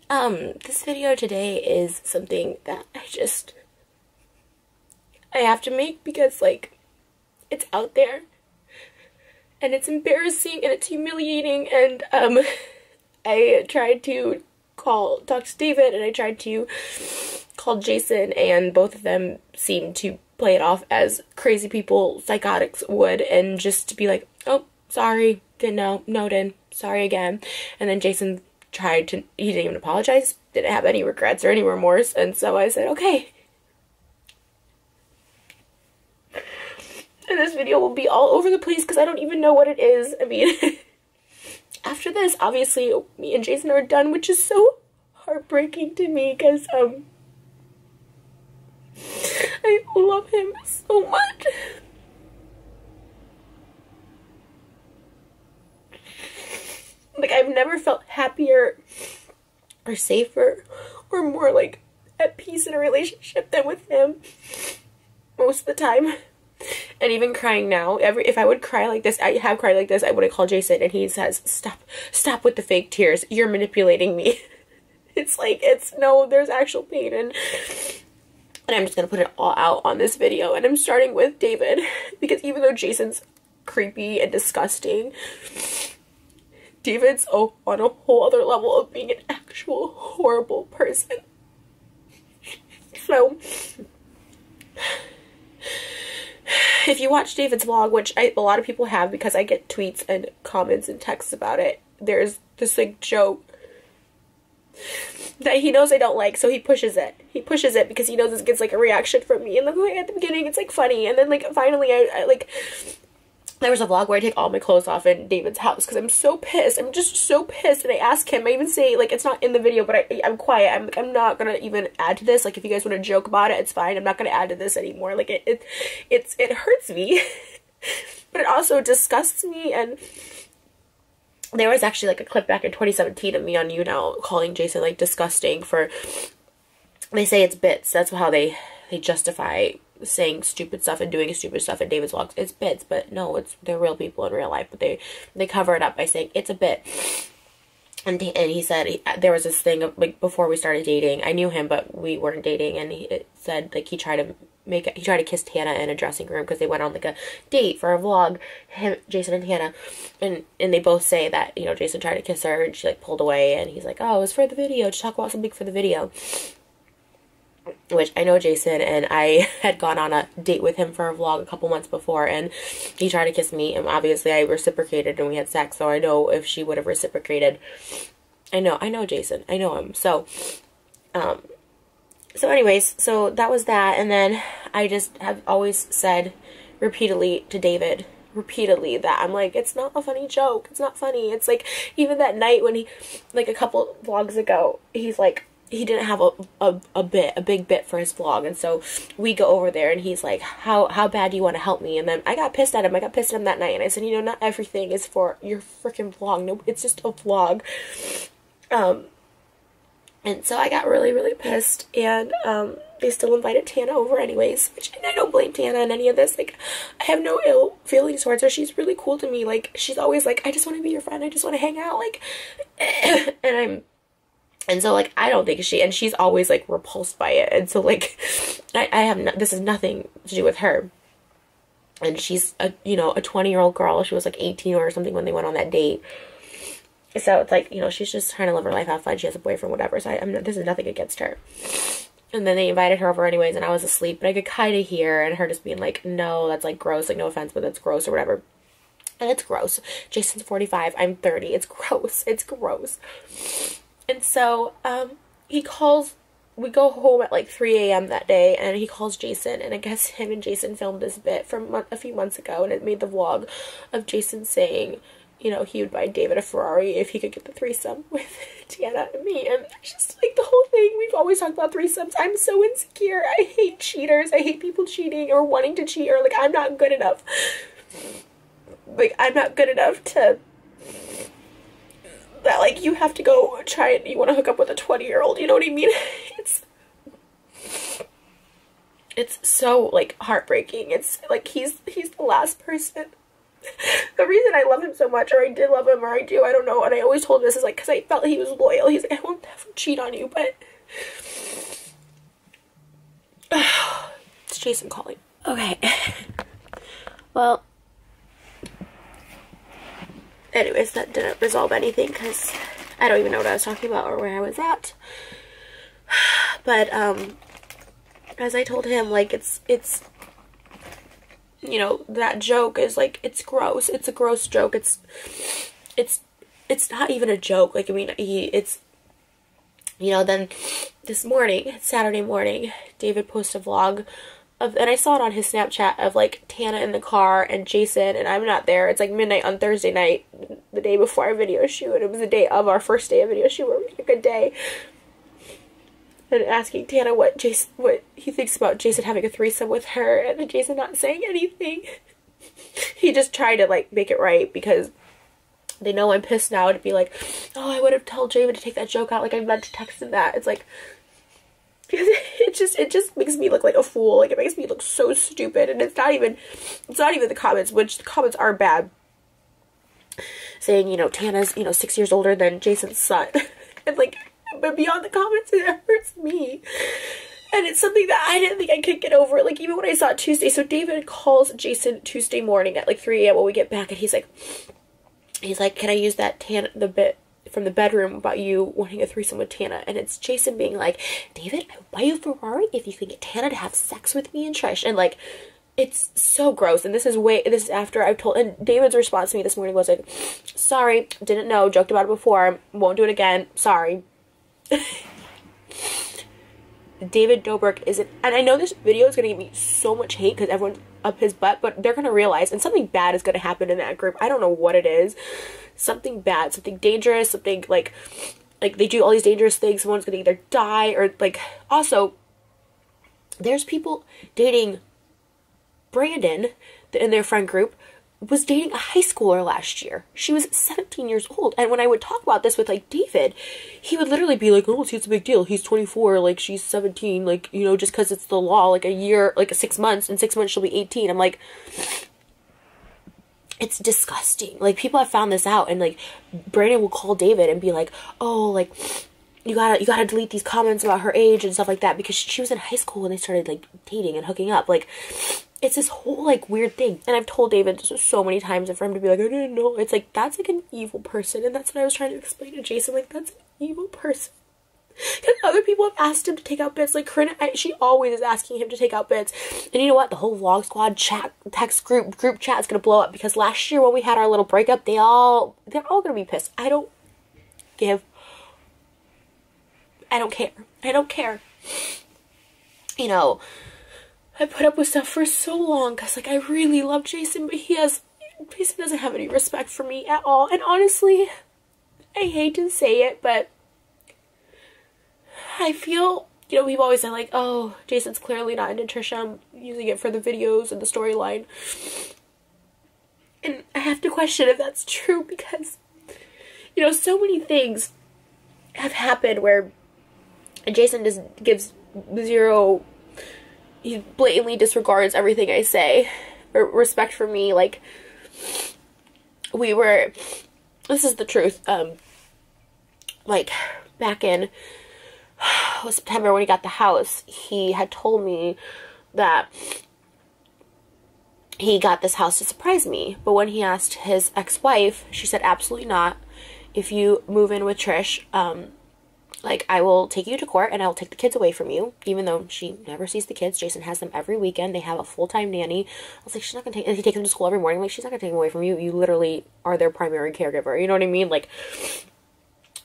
This video today is something that I have to make because, like, it's out there and it's embarrassing and it's humiliating, and I tried to talk to David and I tried to call Jason, and both of them seemed to play it off as crazy people, psychotics would, and just to be like, oh, sorry, didn't know, noted, sorry again. And then Jason he didn't even apologize, didn't have any regrets or any remorse, and so I said, okay. And this video will be all over the place because I don't even know what it is. I mean, after this, obviously, me and Jason are done, which is so heartbreaking to me because, I love him so much. Like, I've never felt happier or safer or more, like, at peace in a relationship than with him most of the time. And even crying now, if I would cry like this, I have cried like this, I would have called Jason and he says, stop with the fake tears. You're manipulating me. It's like, no, there's actual pain, and I'm just gonna put it all out on this video. And I'm starting with David because even though Jason's creepy and disgusting, David's on a whole other level of being an actual horrible person. So, if you watch David's vlog, which a lot of people have because I get tweets and comments and texts about it, there's this, like, joke that he knows I don't like, so he pushes it. He pushes it because he knows this gets, like, a reaction from me. And, like, at the beginning, it's, like, funny. And then, like, finally, I like, there was a vlog where I take all my clothes off in David's house because I'm so pissed. I'm just so pissed. And I ask him, I even say, like, it's not in the video, but I'm quiet. I'm like, I'm not gonna even add to this. Like, if you guys want to joke about it, it's fine. I'm not gonna add to this anymore. Like, it hurts me. But it also disgusts me. And there was actually, like, a clip back in 2017 of me on YouNow calling Jason, like, disgusting for, they say it's bits. That's how they justify saying stupid stuff and doing stupid stuff in David's vlogs. It's bits, but no, they're real people in real life, but they cover it up by saying it's a bit. And he said there was this thing of, like, before we started dating, I knew him, but we weren't dating, and it said, like, he tried to kiss Tana in a dressing room because they went on, like, a date for a vlog, Jason and Tana, and they both say that, you know, Jason tried to kiss her and she, like, pulled away, and he's like, oh, it was for the video, to talk about something for the video. Which I know Jason, and I had gone on a date with him for a vlog a couple months before, and he tried to kiss me, and obviously I reciprocated and we had sex, so I know if she would have reciprocated. I know Jason. I know him. So anyways, so that was that, and then I just have always said repeatedly to David, that I'm like, it's not a funny joke. It's not funny. It's like, even that night when he, like, a couple vlogs ago, he's like, he didn't have a big bit for his vlog, and so we go over there and he's like, how bad do you want to help me? And then I got pissed at him. I got pissed at him that night, and I said, you know, not everything is for your freaking vlog. No, it's just a vlog. And so I got really pissed, and they still invited Tana over anyways, which, and I don't blame Tana in any of this. Like, I have no ill feelings towards her. She's really cool to me. Like, she's always like, I just want to be your friend. I just want to hang out. Like, and so, like, I don't think she's always, like, repulsed by it. And so, like, this is nothing to do with her. And she's a 20-year-old girl. She was, like, 18 or something when they went on that date. So it's like, you know, she's just trying to live her life, have fun. She has a boyfriend, whatever. So this is nothing against her. And then they invited her over anyways, and I was asleep. But I could kind of hear, and her just being like, no, that's, like, gross. Like, no offense, but that's gross or whatever. And it's gross. Jason's 45. I'm 30. It's gross. It's gross. And so, we go home at, like, 3 a.m. that day, and he calls Jason, and I guess him and Jason filmed this bit from a few months ago, and it made the vlog of Jason saying, you know, he would buy David a Ferrari if he could get the threesome with Tana and me, and it's just, like, the whole thing. We've always talked about threesomes. I'm so insecure. I hate cheaters. I hate people cheating or wanting to cheat, or, like, I'm not good enough. Like, I'm not good enough to... that, like, you have to go try it, you want to hook up with a 20-year-old, you know what I mean? It's so, like, heartbreaking. It's, like, he's the last person The reason I love him so much, or I did love him, or I do, I don't know, and I always told him this is like, because I felt he was loyal. He's like, I won't ever cheat on you, but it's Jason calling. Okay. Well, anyways, that didn't resolve anything, because I don't even know what I was talking about or where I was at. But, as I told him, like, it's, you know, that joke is, like, it's gross. It's a gross joke. It's not even a joke. Like, I mean, it's, you know, then this morning, Saturday morning, David posted a vlog of, and I saw it on his Snapchat, of, like, Tana in the car and Jason, and I'm not there. It's, like, midnight on Thursday night, the day before our video shoot, and it was the day of our first day of video shoot, where we had a good day. And asking Tana what he thinks about Jason having a threesome with her, and Jason not saying anything. He just tried to, like, make it right, because they know I'm pissed now, to be like, oh, I would have told David to take that joke out, like, I meant to text him that. It's like, it just makes me look like a fool. Like, it makes me look so stupid, and it's not even the comments, which the comments are bad, saying, you know, Tana's, you know, 6 years older than Jason's son. And, like, but beyond the comments, it hurts me. And it's something that I didn't think I could get over. Like, even when I saw it Tuesday. So David calls Jason Tuesday morning at, like, 3 a.m. when we get back. And he's like, can I use that the bit from the bedroom about you wanting a threesome with Tana? And it's Jason being like, David, I will buy you a Ferrari if you can get Tana to have sex with me and Trish. And, like, it's so gross. And this is after I've told, and David's response to me this morning was like, sorry, didn't know, joked about it before, won't do it again, sorry. David Dobrik isn't, and I know this video is going to give me so much hate because everyone's up his butt, but they're going to realize, and something bad is going to happen in that group. I don't know what it is. Something bad, something dangerous, something like they do all these dangerous things. Someone's going to either die or, like, also, there's people dating Brandon in their friend group, was dating a high schooler last year. She was 17 years old. And when I would talk about this with, like, David, he would literally be like, oh, see, it's a big deal. He's 24, like, she's 17, like, you know, just because it's the law, like, a year, like, 6 months, in 6 months she'll be 18. I'm like, it's disgusting. Like, people have found this out, and, like, Brandon will call David and be like, oh, like, you gotta delete these comments about her age and stuff like that, because she was in high school when they started, like, dating and hooking up. Like, it's this whole, like, weird thing. And I've told David this so many times, and for him to be like, I didn't know. It's like, that's, like, an evil person. And that's what I was trying to explain to Jason. Like, that's an evil person. Because other people have asked him to take out bits. Like, Corinne, she always is asking him to take out bits. And you know what? The whole Vlog Squad chat, text group chat is going to blow up. Because last year when we had our little breakup, they're all going to be pissed. I don't care. I don't care. You know, I put up with stuff for so long because, like, I really love Jason, but Jason doesn't have any respect for me at all. And honestly, I hate to say it, but I feel, you know, we've always said, like, oh, Jason's clearly not into Trisha. I'm using it for the videos and the storyline. And I have to question if that's true because, you know, so many things have happened where Jason just gives zero, he blatantly disregards everything I say, or respect for me. Like, this is the truth, like, back in September when he got the house, he had told me that he got this house to surprise me, but when he asked his ex-wife, she said, absolutely not. If you move in with Trish, like, I will take you to court and I will take the kids away from you, even though she never sees the kids. Jason has them every weekend. They have a full-time nanny. I was like, she's not going to take, and he takes them to school every morning. Like, she's not going to take them away from you. You literally are their primary caregiver. You know what I mean? Like,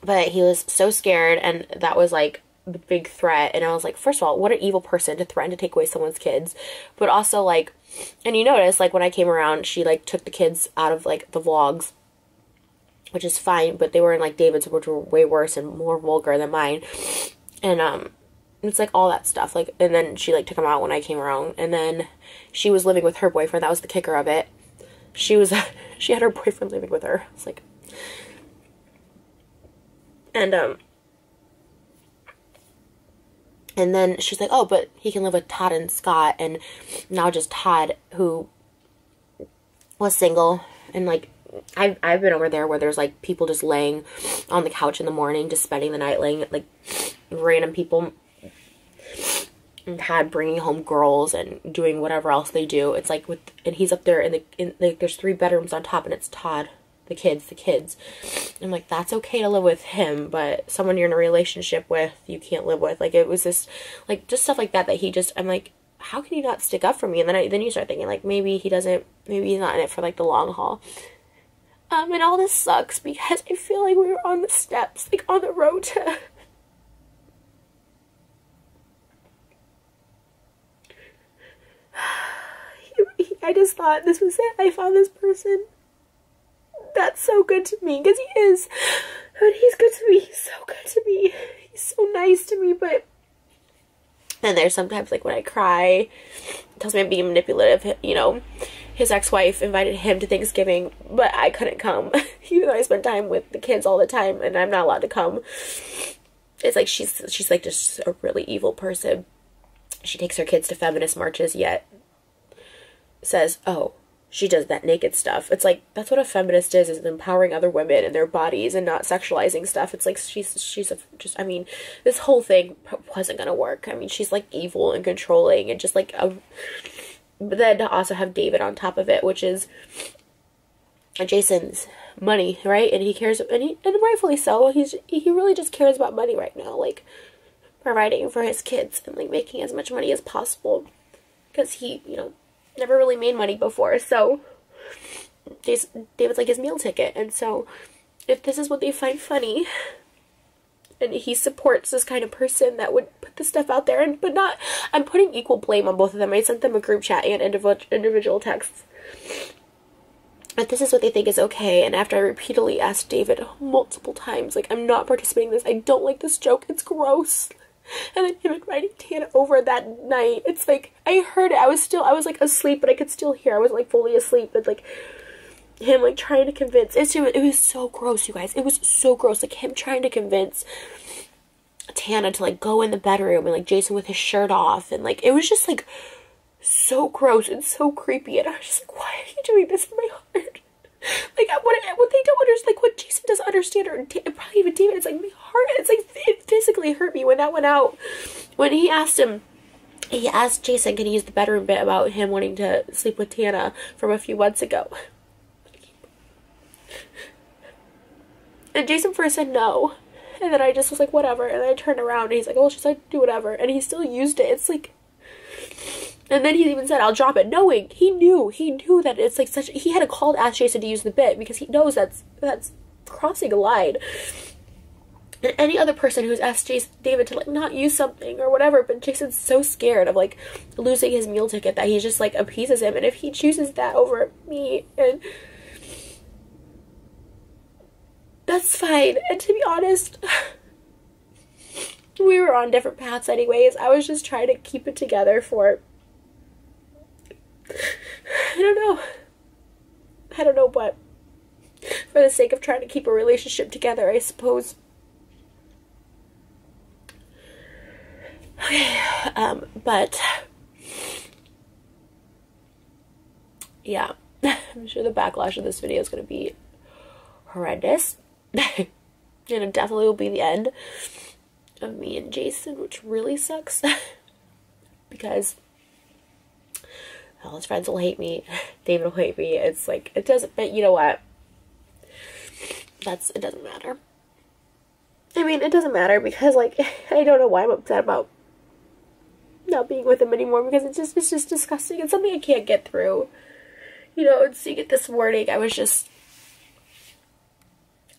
but he was so scared, and that was, like, the big threat. And I was like, first of all, what an evil person to threaten to take away someone's kids. But also, like, and you notice, like, when I came around, she, like, took the kids out of, like, the vlogs, which is fine, but they were in, like, David's, which were way worse and more vulgar than mine. And, it's, like, all that stuff. Like, and then she, like, took them out when I came around. And then she was living with her boyfriend. That was the kicker of it. She had her boyfriend living with her. It's like, and then she's like, oh, but he can live with Todd and Scott. And now just Todd, who was single, And like, I've been over there where there's like people just laying on the couch in the morning, just spending the night, laying, like random people had bringing home girls and doing whatever else they do. It's like and he's up there like there's 3 bedrooms on top, and it's Todd, the kids. I'm like, that's okay to live with him, but someone you're in a relationship with, you can't live with. Like, it was just like, just stuff like that he just, I'm like, how can you not stick up for me? And then you start thinking, like, maybe he's not in it for like the long haul. And all this sucks because I feel like we were on the steps, like on the road to I just thought this was it. I found this person that's so good to me, because he is. And he's good to me. He's so good to me. He's so nice to me, but then there's sometimes, like, when I cry, it tells me I'm being manipulative. You know, his ex-wife invited him to Thanksgiving, but I couldn't come, even though I spend time with the kids all the time, and I'm not allowed to come. It's like she's like just a really evil person. She takes her kids to feminist marches, yet says, oh, she does that naked stuff. It's like, that's what a feminist is empowering other women and their bodies and not sexualizing stuff. It's like, I mean, this whole thing wasn't gonna work. I mean, she's like evil and controlling and just like but then to also have David on top of it, which is Jason's money, right? And he cares, and rightfully so. He really just cares about money right now, like providing for his kids and like making as much money as possible, because he, you know, never really made money before. So David's like his meal ticket. And so if this is what they find funny, and he supports this kind of person that would put this stuff out there, but not, I'm putting equal blame on both of them. I sent them a group chat and individual texts. If this is what they think is okay, and after I repeatedly asked David multiple times, like, I'm not participating in this, I don't like this joke, it's gross. And then him inviting Tana over that night, it's like, I heard it, I was like asleep, but I could still hear, I wasn't like fully asleep, but like, him like trying to convince, it was so gross, you guys, it was so gross, like him trying to convince Tana to like go in the bedroom, and like Jason with his shirt off, and like, it was just like, so gross and so creepy, and I was just like, why are you doing this to my heart? Like, what they don't understand, like, what Jason doesn't understand, or probably even David, it's like, my heart, it's like, it physically hurt me when that went out. When he asked Jason, can he use the bedroom bit about him wanting to sleep with Tana from a few months ago? And Jason first said no, and then I just was like, whatever, and then I turned around, and he's like, oh, she's like, do whatever, and he still used it. It's like, and then he even said, I'll drop it, knowing, he knew that it's like such, he had a call to ask Jason to use the bit, because he knows that's crossing a line. And any other person who's asked David to like not use something or whatever, but Jason's so scared of like losing his meal ticket that he just like appeases him, and if he chooses that over me, and that's fine. And to be honest, we were on different paths anyways. I was just trying to keep it together for, I don't know, but for the sake of trying to keep a relationship together, I suppose. Okay, but yeah, I'm sure the backlash of this video is going to be horrendous. And it definitely will be the end of me and Jason, which really sucks. Because all his friends will hate me, David will hate me. It's like, it doesn't, but you know what? It doesn't matter. I mean, it doesn't matter because, like, I don't know why I'm upset about not being with him anymore, because it's just disgusting. It's something I can't get through. You know, and seeing it this morning, I was just,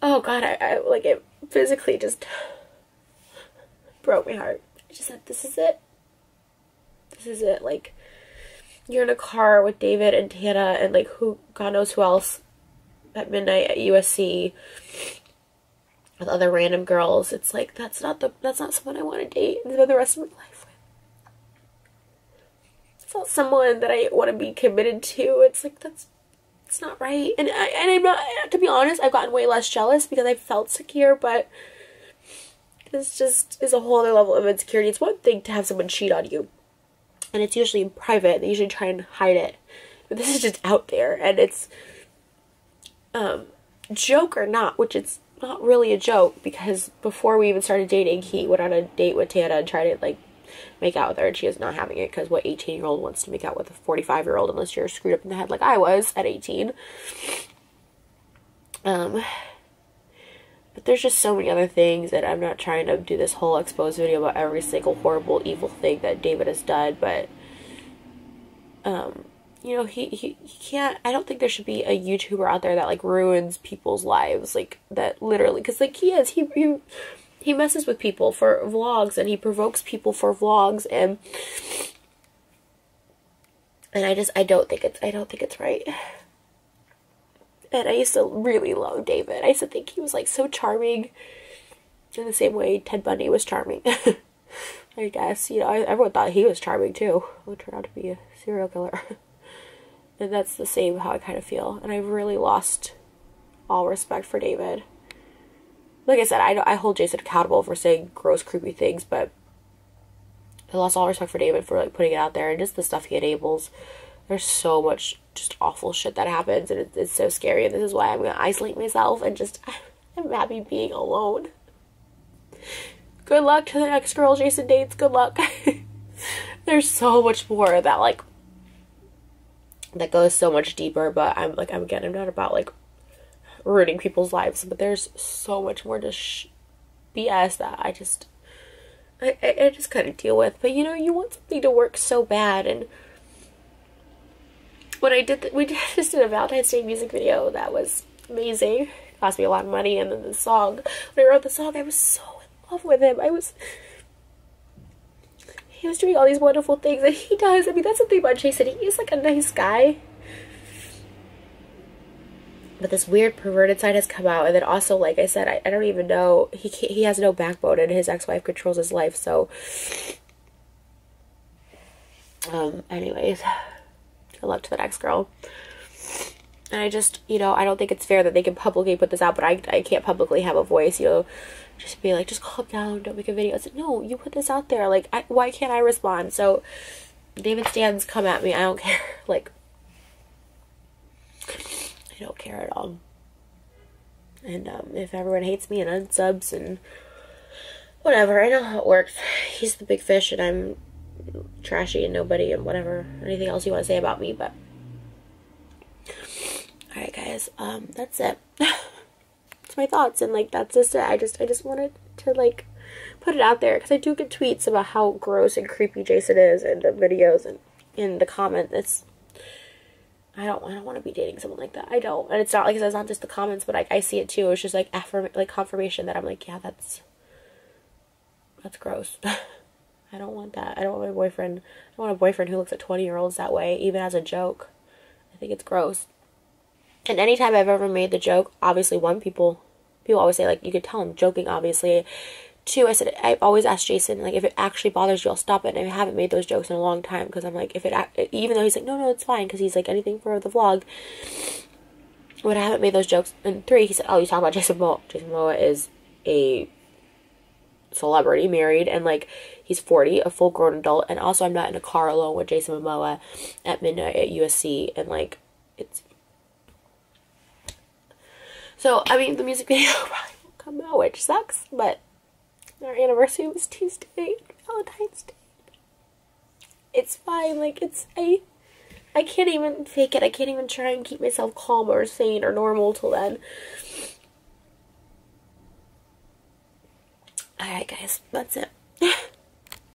oh God, I like, it physically just broke my heart. I just said, this is it. This is it. Like, you're in a car with David and Tana and like God knows who else at midnight at USC with other random girls. It's like, that's not someone I want to date and spend the rest of my life with. It's not someone that I want to be committed to. It's like, it's not right. And I'm not, to be honest, I've gotten way less jealous because I felt secure, but this just is a whole other level of insecurity. It's one thing to have someone cheat on you, and it's usually in private. They usually try and hide it. But this is just out there, and it's joke or not, which it's not really a joke, because before we even started dating, he went on a date with Tana and tried to, like, make out with her, and she is not having it, because what 18-year-old wants to make out with a 45-year-old unless you're screwed up in the head like I was at 18. But there's just so many other things, that I'm not trying to do this whole expose video about every single horrible, evil thing that David has done, but, you know, he can't, I don't think there should be a YouTuber out there that, like, ruins people's lives, like, that literally, because, like, he messes with people for vlogs, and he provokes people for vlogs, and I don't think it's right. And I used to really love David. I used to think he was, like, so charming, in the same way Ted Bundy was charming. I guess, you know, everyone thought he was charming too, who turned out to be a serial killer. And that's the same how I kind of feel. And I've really lost all respect for David. Like I said, I hold Jason accountable for saying gross, creepy things, but I lost all respect for David for, like, putting it out there, and just the stuff he enables. There's so much just awful shit that happens, and it's so scary, and this is why I'm gonna isolate myself, and just, I'm happy being alone. Good luck to the next girl Jason dates, good luck. There's so much more that, like, that goes so much deeper, but I'm not about, like, ruining people's lives, but there's so much more to BS that I just couldn't deal with. But, you know, you want something to work so bad, and when we just did a Valentine's Day music video that was amazing. It cost me a lot of money, and then the song, when I wrote the song, I was so in love with him. He was doing all these wonderful things that he does. I mean, that's the thing about Jason. He is, like, a nice guy. But this weird perverted side has come out, and then also, like I said, I don't even know, he has no backbone, and his ex-wife controls his life, so, anyways, good luck to the next girl. And I just, you know, I don't think it's fair that they can publicly put this out, but I can't publicly have a voice, you know, just be like, just calm down, don't make a video. It's like, no, you put this out there, like, why can't I respond? So, David Stans, come at me, I don't care, like, I don't care at all. And, if everyone hates me and unsubs and whatever, I know how it works. He's the big fish and I'm trashy and nobody and whatever, anything else you want to say about me, but alright guys, that's it. It's my thoughts, and, like, that's just it. I just wanted to, like, put it out there, because I do get tweets about how gross and creepy Jason is in the videos and in the comments. I don't want to be dating someone like that. I don't. And it's not, like, it's not just the comments, but, like, I see it too. It's just, like, confirmation that I'm like, yeah, that's gross. I don't want that. I don't want my boyfriend. I don't want a boyfriend who looks at 20-year-olds that way, even as a joke. I think it's gross. And anytime I've ever made the joke, obviously, one, people always say, like, you could tell I'm joking, obviously. Two, I said, I've always asked Jason, like, if it actually bothers you, I'll stop it. And I haven't made those jokes in a long time, because I'm like, even though he's like, no, it's fine, because he's like, anything for the vlog. When I haven't made those jokes. And three, he said, oh, you talking about Jason Momoa. Jason Momoa is a celebrity, married, and, like, he's 40, a full-grown adult, and also I'm not in a car alone with Jason Momoa at midnight at USC, and, like, it's... So, I mean, the music video probably won't come out, which sucks, but our anniversary was Tuesday, Valentine's Day. It's fine, like, I can't even fake it. I can't even try and keep myself calm or sane or normal till then. Alright, guys, that's it.